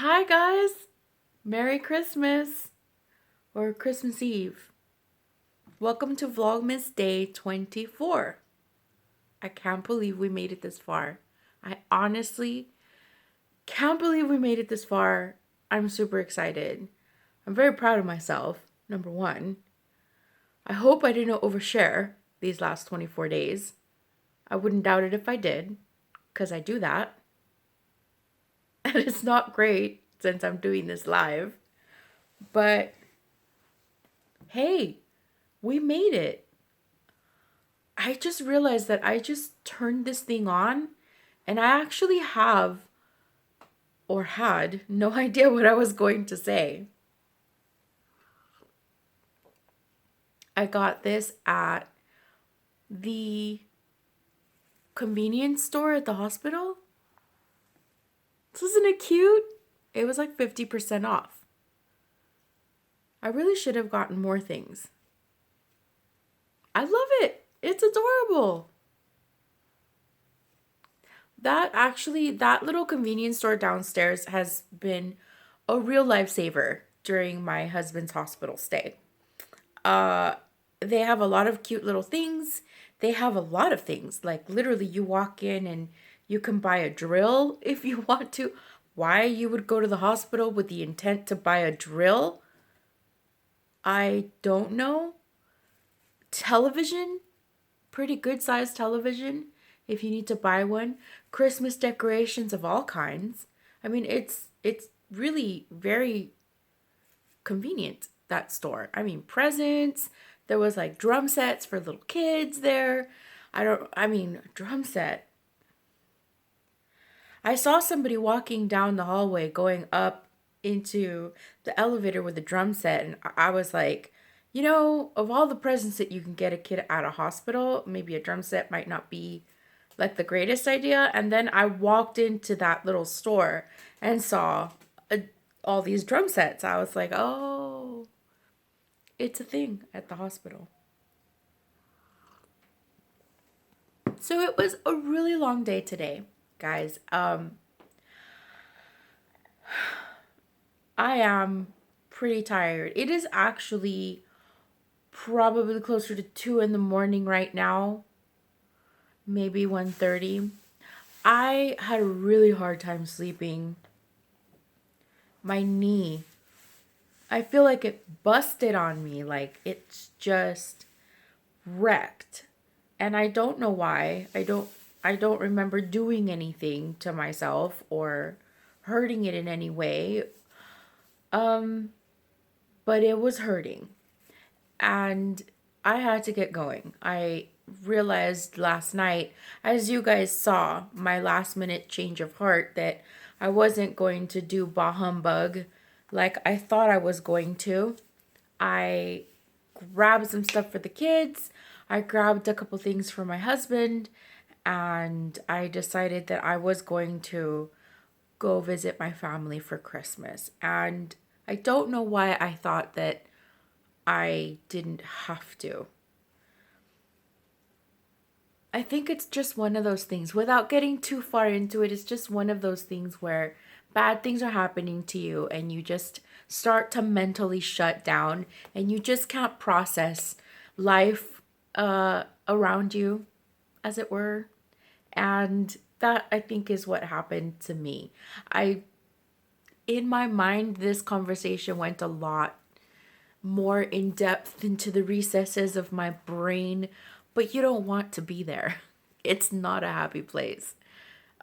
Hi guys! Merry Christmas or Christmas Eve. Welcome to Vlogmas Day 24. I can't believe we made it this far. I honestly can't believe we made it this far. I'm super excited. I'm very proud of myself, number one. I hope I didn't overshare these last 24 days. I wouldn't doubt it if I did, because I do that. And it's not great since I'm doing this live. But hey, we made it. I just realized that I just turned this thing on and I actually have or had no idea what I was going to say. I got this at the convenience store at the hospital. Isn't it cute? It was like 50% off. I really should have gotten more things. I love it. It's adorable. That little convenience store downstairs has been a real lifesaver during my husband's hospital stay. They have a lot of cute little things. They have a lot of things. Like literally you walk in and you can buy a drill if you want to. Why you would go to the hospital with the intent to buy a drill? I don't know. Television, pretty good sized television if you need to buy one. Christmas decorations of all kinds. I mean, it's really very convenient, that store. I mean, presents. There was like drum sets for little kids there. Drum set. I saw somebody walking down the hallway going up into the elevator with a drum set, and I was like, of all the presents that you can get a kid at a hospital, maybe a drum set might not be like the greatest idea. And then I walked into that little store and saw all these drum sets. I was like, oh, it's a thing at the hospital. So it was a really long day today, guys. I am pretty tired. It is actually probably closer to 2 in the morning right now, maybe 1:30. I had a really hard time sleeping. My knee, I feel like it busted on me, like it's just wrecked. And I don't know why. I don't remember doing anything to myself or hurting it in any way. Um but it was hurting. And I had to get going. I realized last night, as you guys saw, my last minute change of heart, that I wasn't going to do bah humbug like I thought I was going to. I grabbed some stuff for the kids. I grabbed a couple things for my husband, and I decided that I was going to go visit my family for Christmas. And I don't know why I thought that I didn't have to. I think it's just one of those things. Without getting too far into it, it's just one of those things where bad things are happening to you and you just start to mentally shut down and you just can't process life around you, as it were. And that, I think, is what happened to me. In my mind, this conversation went a lot more in depth into the recesses of my brain, but you don't want to be there. It's not a happy place.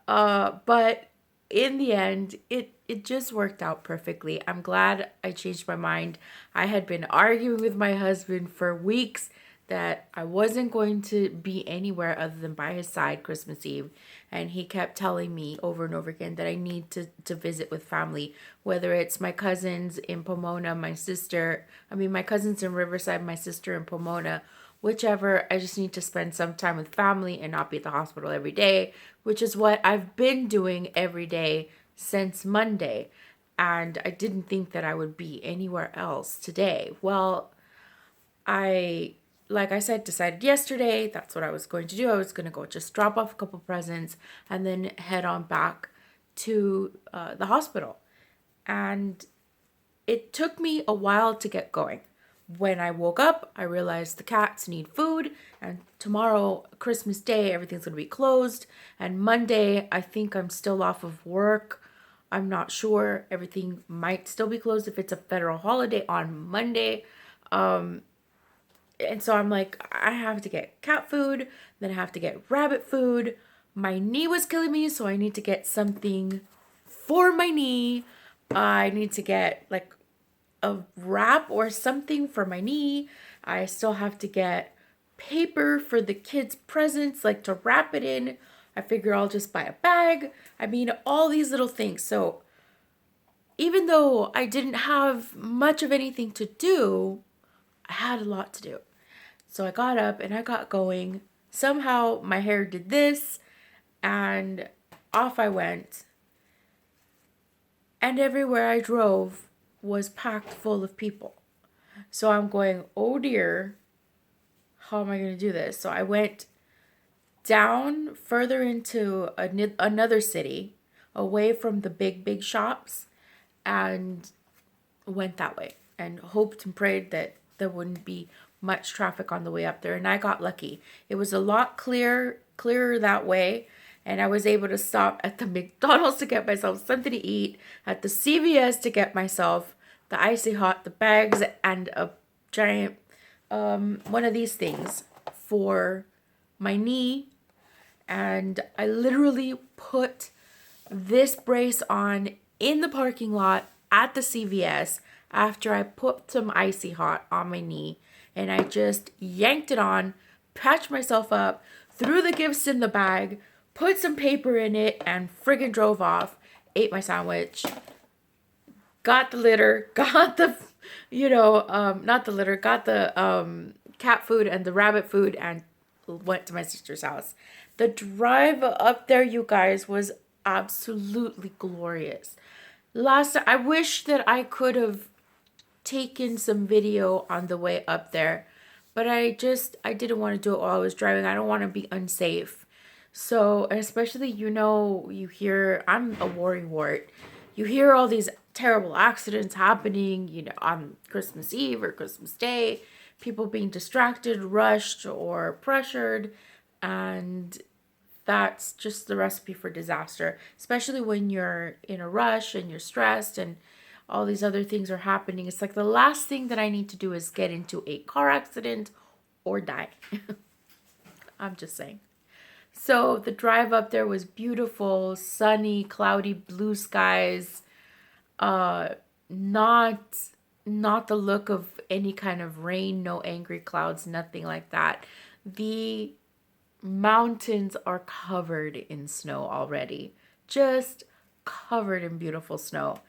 But in the end, it just worked out perfectly. I'm glad I changed my mind. I had been arguing with my husband for weeks that I wasn't going to be anywhere other than by his side Christmas Eve. And he kept telling me over and over again that I need to visit with family, whether it's my cousins in Pomona, my cousins in Riverside, my sister in Pomona, whichever. I just need to spend some time with family and not be at the hospital every day, which is what I've been doing every day since Monday. And I didn't think that I would be anywhere else today. Well, I, like I said, decided yesterday that's what I was going to do. I was going to go just drop off a couple presents and then head on back to the hospital. And it took me a while to get going. When I woke up, I realized the cats need food, and tomorrow, Christmas Day, everything's gonna be closed. And Monday, I think I'm still off of work. I'm not sure. Everything might still be closed if it's a federal holiday on Monday. And so I'm like, I have to get cat food, then I have to get rabbit food. My knee was killing me, so I need to get something for my knee. I need to get like a wrap or something for my knee. I still have to get paper for the kids' presents, like to wrap it in. I figure I'll just buy a bag. I mean, all these little things. So even though I didn't have much of anything to do, I had a lot to do. So I got up and I got going. Somehow my hair did this and off I went. And everywhere I drove was packed full of people. So I'm going, oh dear, how am I going to do this? So I went down further into another city, away from the big shops, and went that way and hoped and prayed that there wouldn't be much traffic on the way up there. And I got lucky. It was a lot clearer that way. And I was able to stop at the McDonald's to get myself something to eat, at the CVS to get myself the Icy Hot, the bags, and a giant one of these things for my knee. And I literally put this brace on in the parking lot at the CVS after I put some Icy Hot on my knee. And I just yanked it on, patched myself up, threw the gifts in the bag, put some paper in it, and friggin' drove off. Ate my sandwich, got the litter, got the, not the litter, got the cat food and the rabbit food, and went to my sister's house. The drive up there, you guys, was absolutely glorious. I wish that I could have taken some video on the way up there, but I didn't want to do it while I was driving. I don't want to be unsafe. So, especially, you hear, I'm a worrywart. You hear all these terrible accidents happening, on Christmas Eve or Christmas Day, people being distracted, rushed, or pressured, and that's just the recipe for disaster, especially when you're in a rush and you're stressed and all these other things are happening. It's like the last thing that I need to do is get into a car accident or die. I'm just saying. So the drive up there was beautiful, sunny, cloudy, blue skies. Not the look of any kind of rain, no angry clouds, nothing like that. The mountains are covered in snow already, just covered in beautiful snow.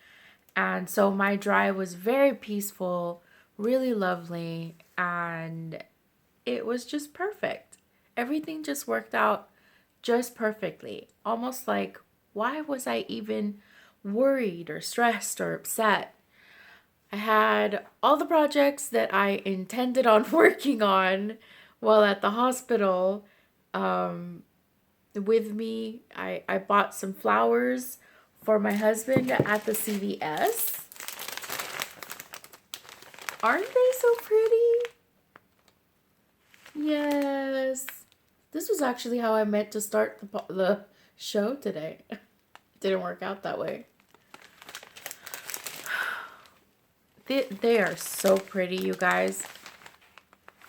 And so my drive was very peaceful, really lovely, and it was just perfect. Everything just worked out just perfectly. Almost like, why was I even worried or stressed or upset? I had all the projects that I intended on working on while at the hospital with me. I bought some flowers for my husband at the CVS. Aren't they so pretty? Yes. This was actually how I meant to start the show today. It didn't work out that way. They are so pretty, you guys.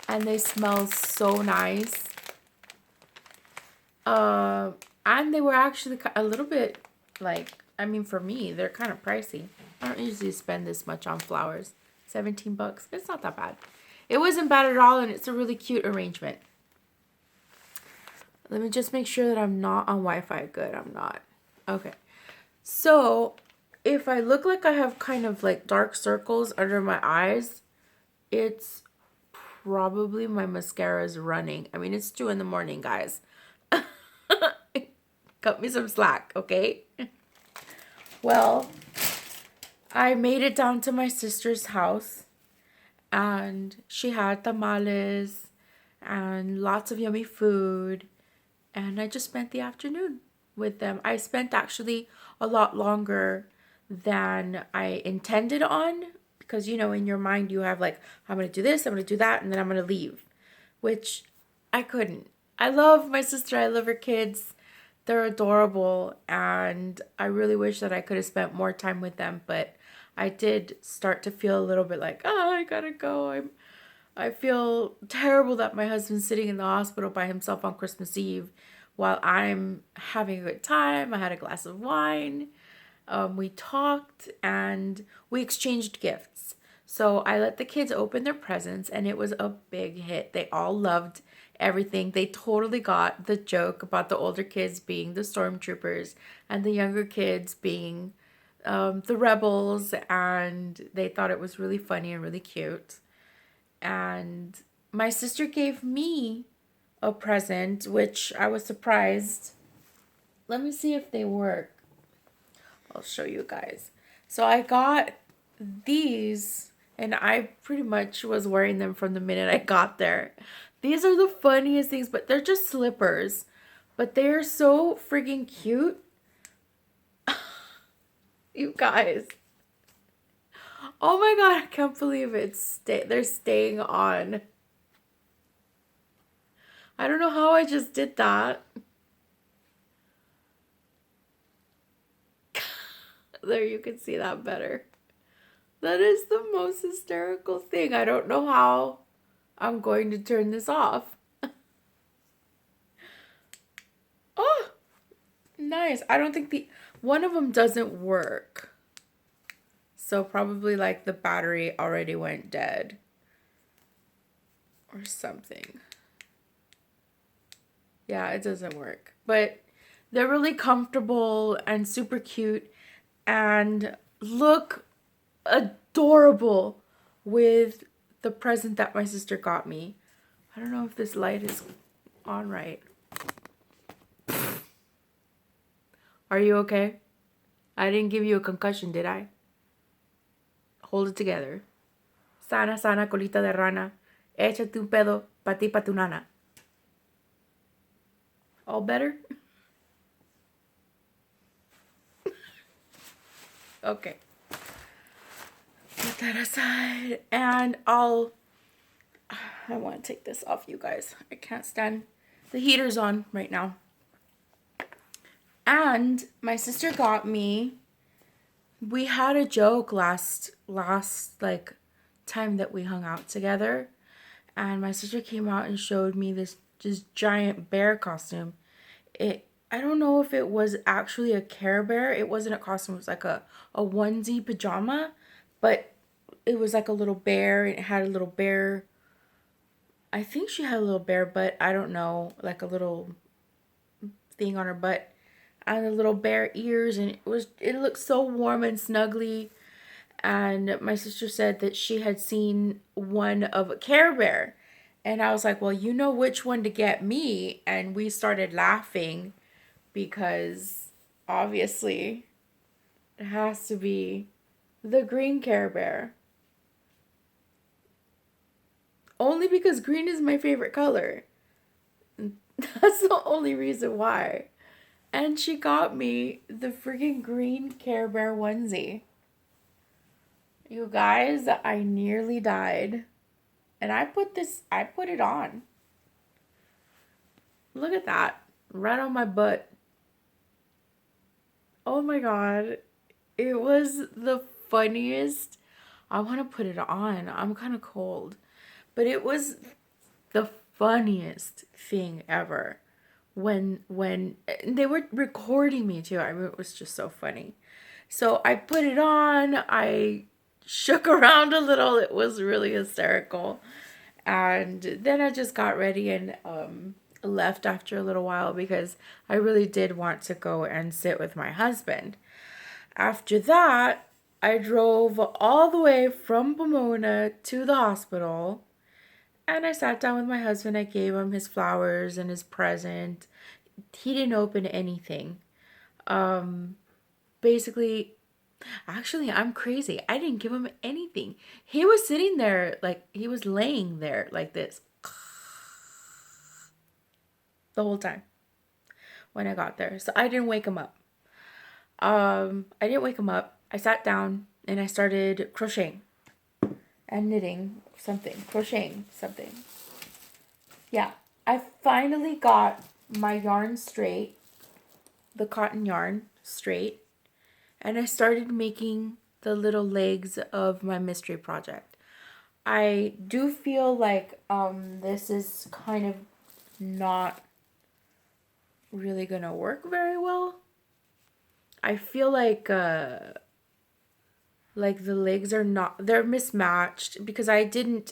And they smell so nice. And they were actually a little bit for me, they're kind of pricey. I don't usually spend this much on flowers. $17. It's not that bad. It wasn't bad at all, and it's a really cute arrangement. Let me just make sure that I'm not on Wi-Fi. Good, I'm not. Okay. So, if I look like I have kind of like dark circles under my eyes, it's probably my mascara is running. I mean, it's 2 a.m, guys. Cut me some slack, okay? Well, I made it down to my sister's house, and she had tamales and lots of yummy food, and I just spent the afternoon with them. I spent actually a lot longer than I intended on, because, you know, in your mind you have like, I'm going to do this, I'm going to do that, and then I'm going to leave, which I couldn't. I love my sister. I love her kids. They're adorable, and I really wish that I could have spent more time with them, but I did start to feel a little bit like, oh, I gotta go. I feel terrible that my husband's sitting in the hospital by himself on Christmas Eve while I'm having a good time. I had a glass of wine. We talked and we exchanged gifts. So I let the kids open their presents, and it was a big hit. They all loved everything. They totally got the joke about the older kids being the stormtroopers and the younger kids being the rebels, and they thought it was really funny and really cute. And my sister gave me a present, which I was surprised. Let me see if they work. I'll show you guys. So I got these, and I pretty much was wearing them from the minute I got there. These are the funniest things, but they're just slippers. But they're so freaking cute. You guys. Oh my god, I can't believe they're staying on. I don't know how I just did that. There, you can see that better. That is the most hysterical thing. I don't know how I'm going to turn this off. Oh, nice. I don't think one of them doesn't work. So probably like the battery already went dead or something. Yeah, it doesn't work. But they're really comfortable and super cute and look adorable with the present that my sister got me. I don't know if this light is on right. Are you okay? I didn't give you a concussion, did I? Hold it together. Sana, sana, colita de rana. Échate un pedo pa ti, pa tu nana. All better? Okay. Put that aside. And I want to take this off, you guys. I can't stand the heater's on right now. And my sister got me, we had a joke last like time that we hung out together, and my sister came out and showed me this giant bear costume. I don't know if it was actually a Care Bear. It wasn't a costume. It was like a onesie pajama, but it was like a little bear, and it had a little bear. I think she had a little bear butt. I don't know, like a little thing on her butt, and the little bear ears, and it looked so warm and snuggly. And my sister said that she had seen one of a Care Bear, and I was like, well, you know which one to get me. And we started laughing because obviously it has to be the green Care Bear, only because green is my favorite color. That's the only reason why. And she got me the freaking green Care Bear onesie. You guys, I nearly died. And I put it on. Look at that. Right on my butt. Oh my god. It was the funniest. I want to put it on. I'm kind of cold. But it was the funniest thing ever. When they were recording me too. I mean, it was just so funny. So I put it on. I shook around a little. It was really hysterical. And then I just got ready and left after a little while because I really did want to go and sit with my husband. After that, I drove all the way from Pomona to the hospital, and I sat down with my husband. I gave him his flowers and his present. He didn't open anything. Basically, actually, I'm crazy. I didn't give him anything. He was sitting there, like, he was laying there like this the whole time when I got there. So I didn't wake him up. I didn't wake him up. I sat down and I started crocheting and knitting something, crocheting something. Yeah, I finally got my yarn straight, the cotton yarn straight, and I started making the little legs of my mystery project. I do feel like this is kind of not really gonna work very well. I feel like the legs are not, they're mismatched because I'm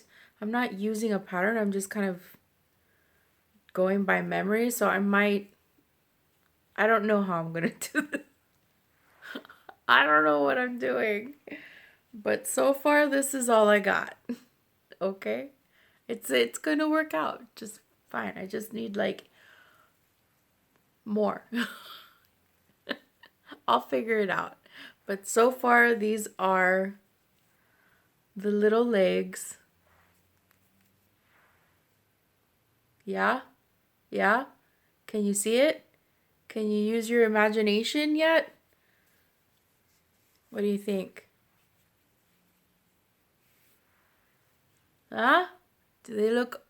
not using a pattern. I'm just kind of going by memory, so I don't know how I'm gonna do this. I don't know what I'm doing. But so far this is all I got. Okay? It's gonna work out just fine. I just need like more. I'll figure it out. But so far these are the little legs. Yeah? Yeah? Can you see it? Can you use your imagination yet? What do you think? Huh? Do they look,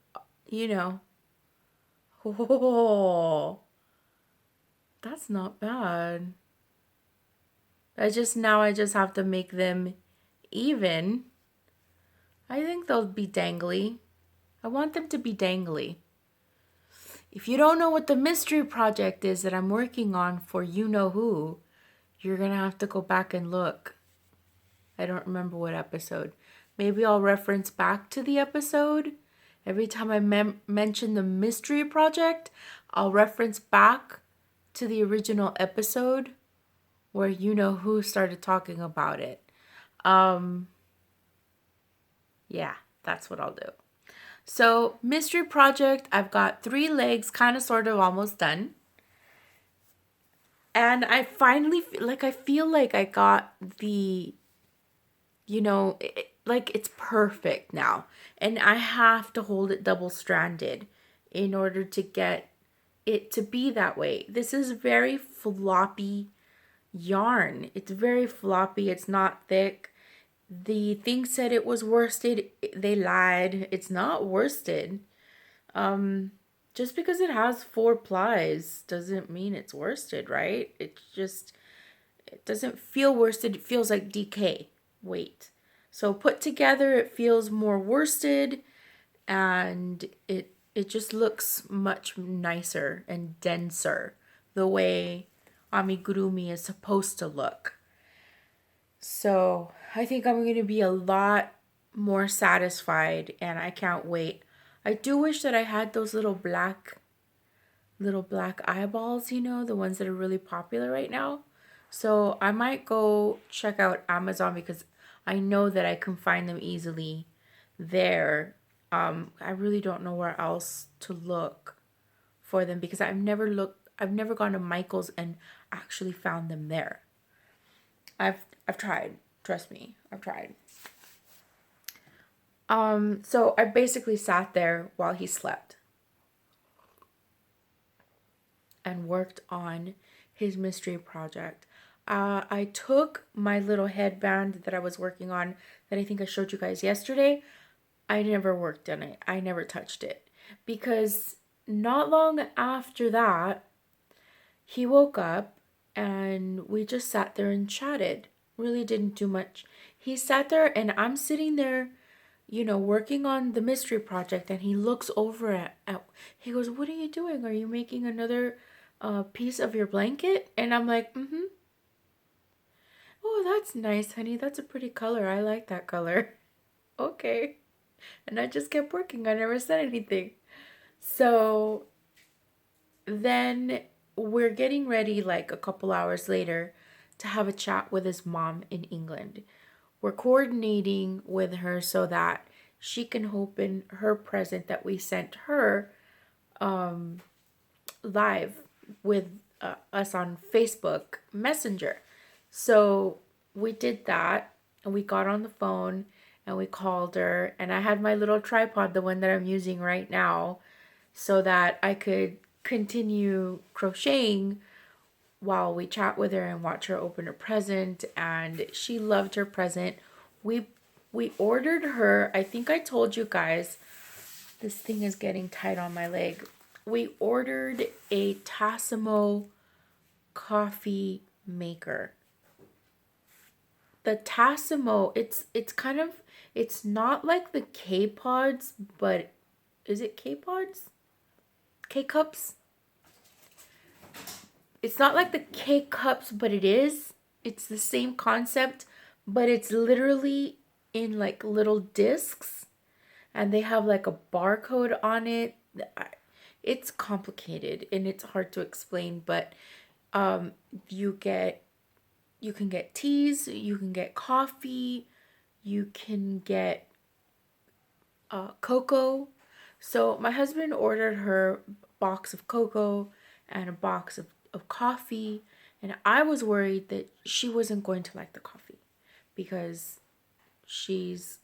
you know? Oh, that's not bad. I just have to make them even. I think they'll be dangly. I want them to be dangly. If you don't know what the mystery project is that I'm working on for you know who, you're gonna have to go back and look. I don't remember what episode. Maybe I'll reference back to the episode. Every time I mention the mystery project, I'll reference back to the original episode where you know who started talking about it. Yeah, that's what I'll do. So, mystery project, I've got 3 legs, kind of, sort of, almost done. And I finally, I feel like I got the, like it's perfect now. And I have to hold it double-stranded in order to get it to be that way. This is very floppy yarn. It's very floppy. It's not thick. The thing said it was worsted. They lied. It's not worsted. Just because it has 4 plies doesn't mean it's worsted, right? It doesn't feel worsted. It feels like DK weight. So put together, it feels more worsted, and it just looks much nicer and denser the way amigurumi is supposed to look. So I think I'm going to be a lot more satisfied, and I can't wait. I do wish that I had those little black eyeballs, the ones that are really popular right now. So I might go check out Amazon because I know that I can find them easily there. I really don't know where else to look for them because I've never gone to Michael's and actually found them there. I've tried. Trust me, I've tried. So I basically sat there while he slept and worked on his mystery project. I took my little headband that I was working on that I think I showed you guys yesterday. I never worked on it. I never touched it because not long after that, he woke up and we just sat there and chatted. Really didn't do much. He sat there and I'm sitting there, working on the mystery project, and he looks over he goes, "What are you doing? Are you making another piece of your blanket?" And I'm like, "Mm-hmm." "Oh, that's nice, honey. That's a pretty color. I like that color." Okay. And I just kept working. I never said anything. So then we're getting ready like a couple hours later to have a chat with his mom in England. We're coordinating with her so that she can open her present that we sent her live with us on Facebook Messenger. So we did that and we got on the phone and we called her, and I had my little tripod, the one that I'm using right now, so that I could continue crocheting while we chat with her and watch her open her present, and she loved her present. We we ordered her, I think I told you guys, this thing is getting tight on my leg. We ordered a Tassimo coffee maker. The Tassimo, it's kind of, it's not like the K-Pods, but is it K-Pods? K-Cups? It's not like the K-Cups, but it is. It's the same concept, but it's literally in like little discs, and they have like a barcode on it. It's complicated and it's hard to explain, but you can get teas, you can get coffee, you can get cocoa. So my husband ordered her a box of cocoa and a box of coffee, and I was worried that she wasn't going to like the coffee because she's,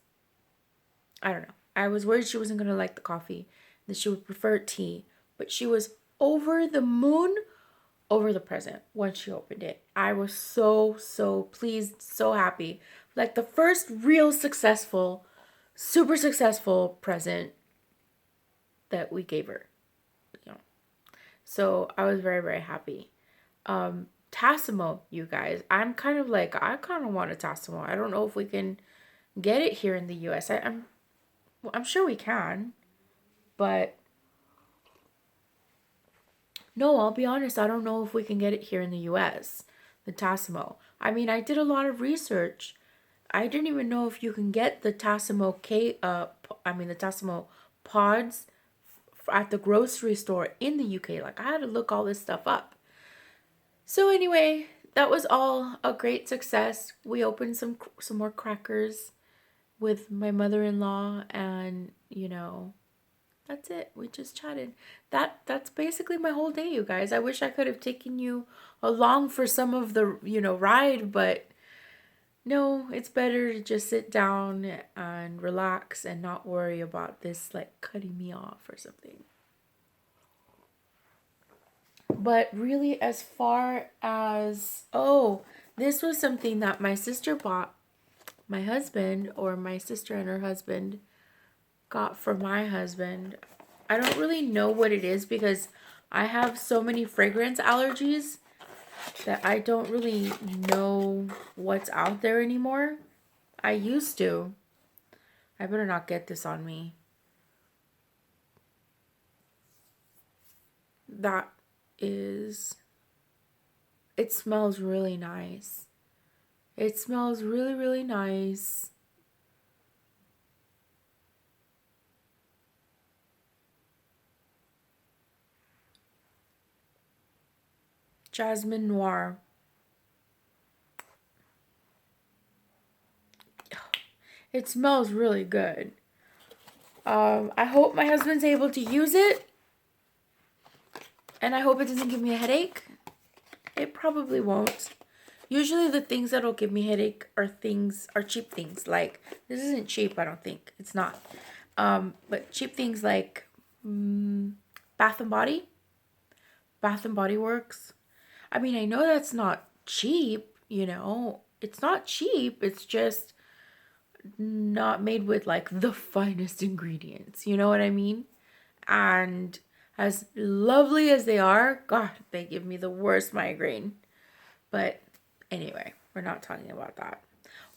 I don't know. I was worried she wasn't going to like the coffee, that she would prefer tea, but she was over the moon over the present when she opened it. I was so pleased, so happy. Like the first real successful, super successful present that we gave her. You know. So I was very happy. Tassimo, you guys. I'm kind of like, I kind of want a Tassimo. I don't know if we can get it here in the US. I'm sure we can, but no, I'll be honest, I don't know if we can get it here in the US, the Tassimo. I mean, I did a lot of research. I didn't even know if you can get the Tassimo the Tassimo pods at the grocery store in the UK. Like, I had to look all this stuff up. So anyway, that was all a great success. We opened some more crackers with my mother-in-law, and that's it. We just chatted. That's basically my whole day, you guys. I wish I could have taken you along for some of the, ride, but no, it's better to just sit down and relax and not worry about this like cutting me off or something. But really, as far as, this was something that my sister bought my husband, or my sister and her husband got for my husband. I don't really know what it is because I have so many fragrance allergies that I don't really know what's out there anymore. I used to. I better not get this on me. That is, it smells really nice. It smells really nice. Jasmine Noir. It smells really good. I hope my husband's able to use it. And I hope it doesn't give me a headache. It probably won't. Usually the things that'll give me headache are cheap things. Like, this isn't cheap, I don't think. It's not. But cheap things like Bath and Body. Bath and Body Works. I mean, I know that's not cheap, It's not cheap. It's just not made with like the finest ingredients. You know what I mean? And as lovely as they are, God, they give me the worst migraine. But anyway, we're not talking about that.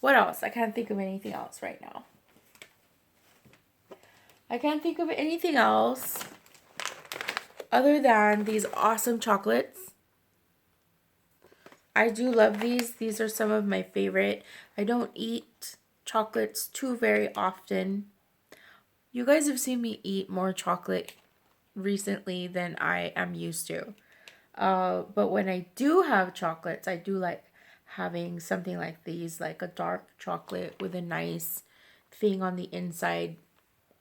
What else? I can't think of anything else right now. I can't think of anything else other than these awesome chocolates. I do love these. These are some of my favorite. I don't eat chocolates too very often. You guys have seen me eat more chocolate recently than I am used to. But when I do have chocolates, I do like having something like these, like a dark chocolate with a nice thing on the inside.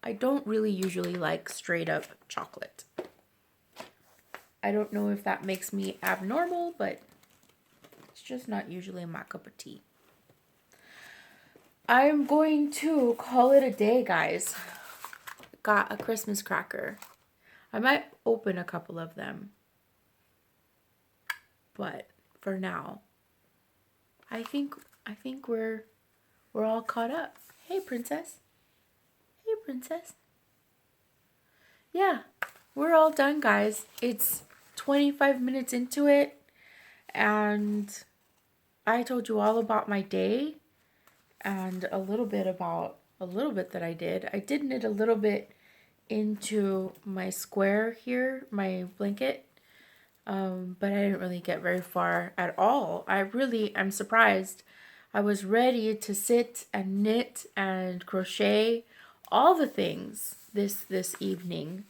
I don't really usually like straight up chocolate. I don't know if that makes me abnormal, but it's just not usually my cup of tea. I'm going to call it a day, guys. Got a Christmas cracker. I might open a couple of them. But for now, I think we're all caught up. Hey, princess. Hey, princess. Yeah, we're all done, guys. It's 25 minutes into it, and I told you all about my day and a little bit that I did. I did knit a little bit into my square here, my blanket, but I didn't really get very far at all. I'm surprised. I was ready to sit and knit and crochet all the things this evening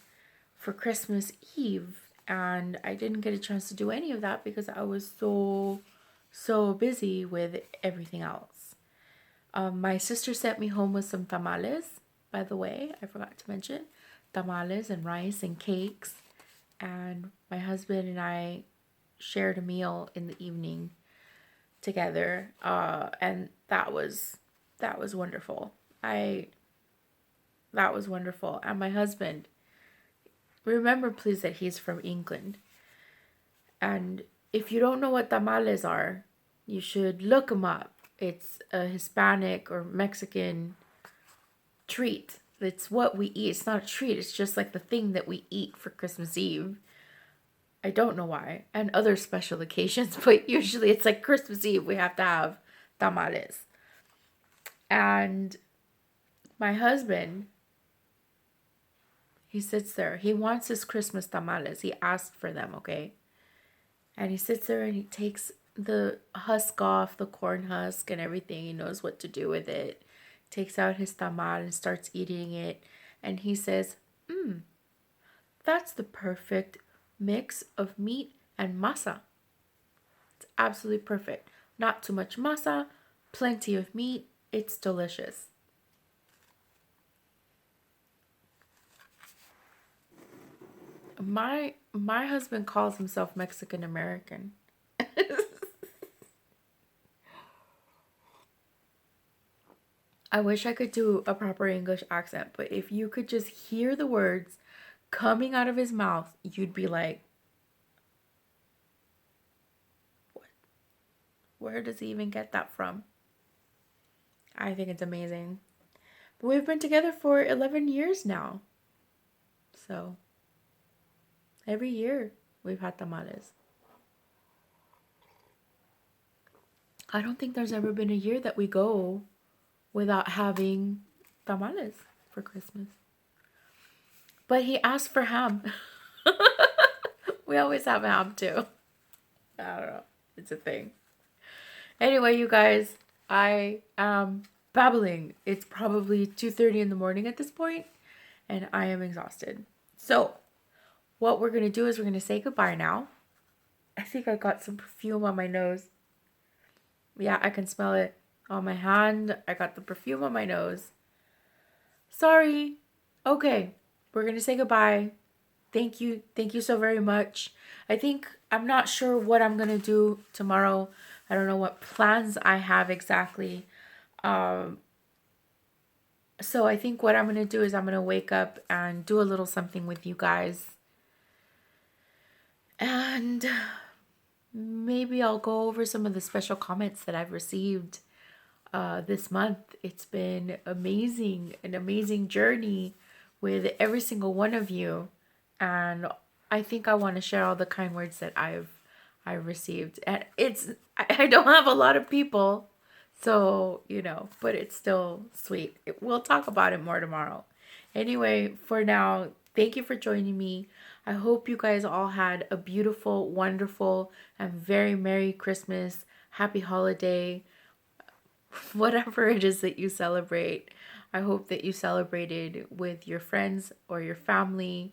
for Christmas Eve, and I didn't get a chance to do any of that because I was so busy with everything else. My sister sent me home with some tamales, by the way. I forgot to mention tamales and rice and cakes. And my husband and I shared a meal in the evening together. And that was wonderful. That was wonderful. And my husband, remember please that he's from England. And if you don't know what tamales are, you should look them up. It's a Hispanic or Mexican treat. It's what we eat. It's not a treat. It's just like the thing that we eat for Christmas Eve. I don't know why. And other special occasions, but usually it's like Christmas Eve we have to have tamales. And my husband, he sits there. He wants his Christmas tamales. He asked for them, okay? And he sits there and he takes the husk off, the corn husk and everything. He knows what to do with it. Takes out his tamal and starts eating it. And he says, that's the perfect mix of meat and masa. It's absolutely perfect. Not too much masa, plenty of meat. It's delicious. My husband calls himself Mexican American. I wish I could do a proper English accent, but if you could just hear the words coming out of his mouth, you'd be like, what? Where does he even get that from? I think it's amazing. But we've been together for 11 years now. So, every year we've had tamales. I don't think there's ever been a year that we go without having tamales for Christmas. But he asked for ham. We always have ham too. I don't know. It's a thing. Anyway, you guys, I am babbling. It's probably 2:30 in the morning at this point, and I am exhausted. So, what we're going to do is we're going to say goodbye now. I think I got some perfume on my nose. Yeah, I can smell it on my hand. I got the perfume on my nose. Sorry. Okay, we're going to say goodbye. Thank you so very much. I'm not sure what I'm going to do tomorrow. I don't know what plans I have exactly. So I think what I'm going to do is I'm going to wake up and do a little something with you guys. And maybe I'll go over some of the special comments that I've received this month. It's been amazing, an amazing journey with every single one of you. And I think I want to share all the kind words that I've received. And I don't have a lot of people, so, but it's still sweet. We'll talk about it more tomorrow. Anyway, for now, thank you for joining me. I hope you guys all had a beautiful, wonderful, and very Merry Christmas, Happy Holiday, whatever it is that you celebrate. I hope that you celebrated with your friends or your family,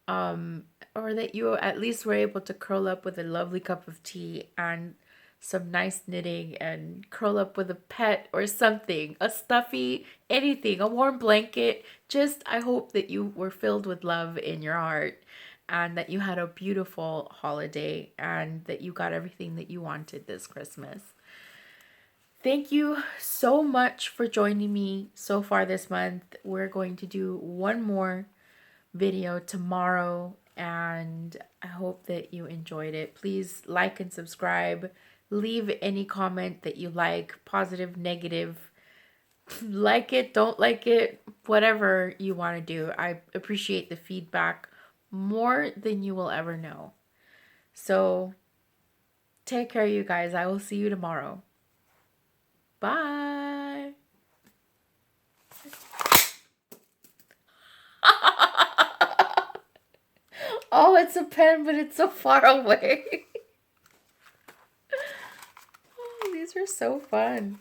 or that you at least were able to curl up with a lovely cup of tea and some nice knitting and curl up with a pet or something, a stuffy, anything, a warm blanket. Just, I hope that you were filled with love in your heart and that you had a beautiful holiday and that you got everything that you wanted this Christmas. Thank you so much for joining me so far this month. We're going to do one more video tomorrow, and I hope that you enjoyed it. Please like and subscribe. Leave any comment that you like, positive, negative, like it, don't like it, whatever you want to do. I appreciate the feedback more than you will ever know. So take care, you guys. I will see you tomorrow. Bye. Oh, it's a pen, but it's so far away. Oh, these are so fun.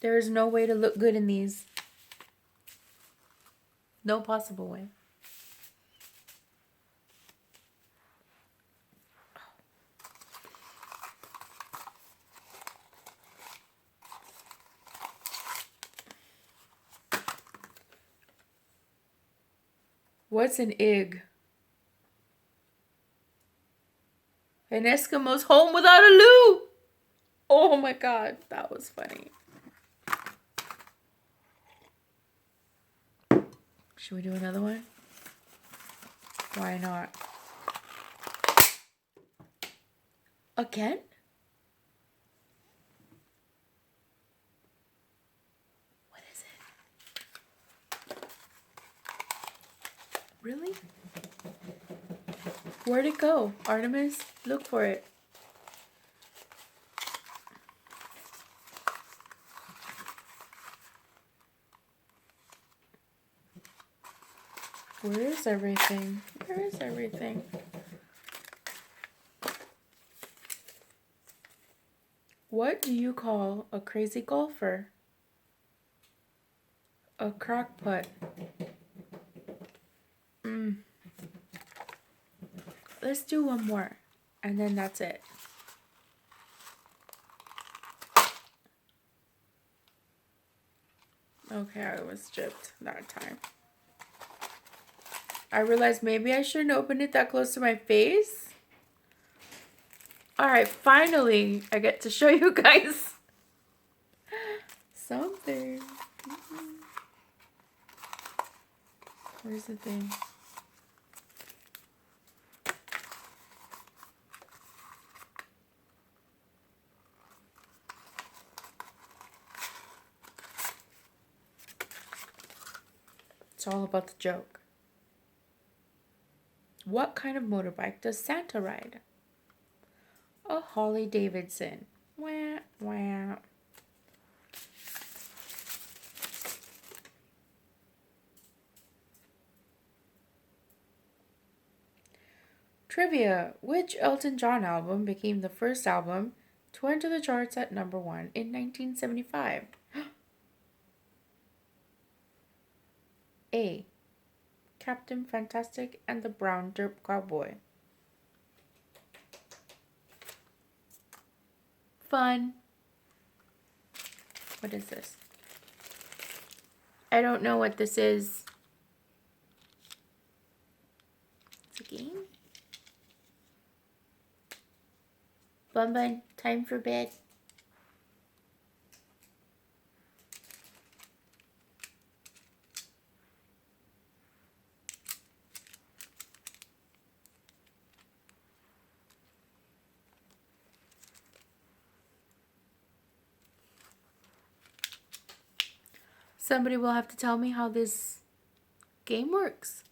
There is no way to look good in these. No possible way. What's an ig? An Eskimo's home without a loo. Oh my god, that was funny. Should we do another one? Why not? Again? What is it? Really? Where'd it go? Artemis, look for it. Where is everything? Where is everything? What do you call a crazy golfer? A crackpot. Let's do one more, and then that's it. Okay, I was gypped that time. I realized maybe I shouldn't open it that close to my face. Alright, finally, I get to show you guys something. Where's the thing? It's all about the joke. What kind of motorbike does Santa ride? A Harley Davidson. Wah, wah. Trivia. Which Elton John album became the first album to enter the charts at number 1 in 1975? A. Captain Fantastic and the Brown Dirt Cowboy. Fun. What is this? I don't know what this is. It's a game? Bun Bun, time for bed. Somebody will have to tell me how this game works.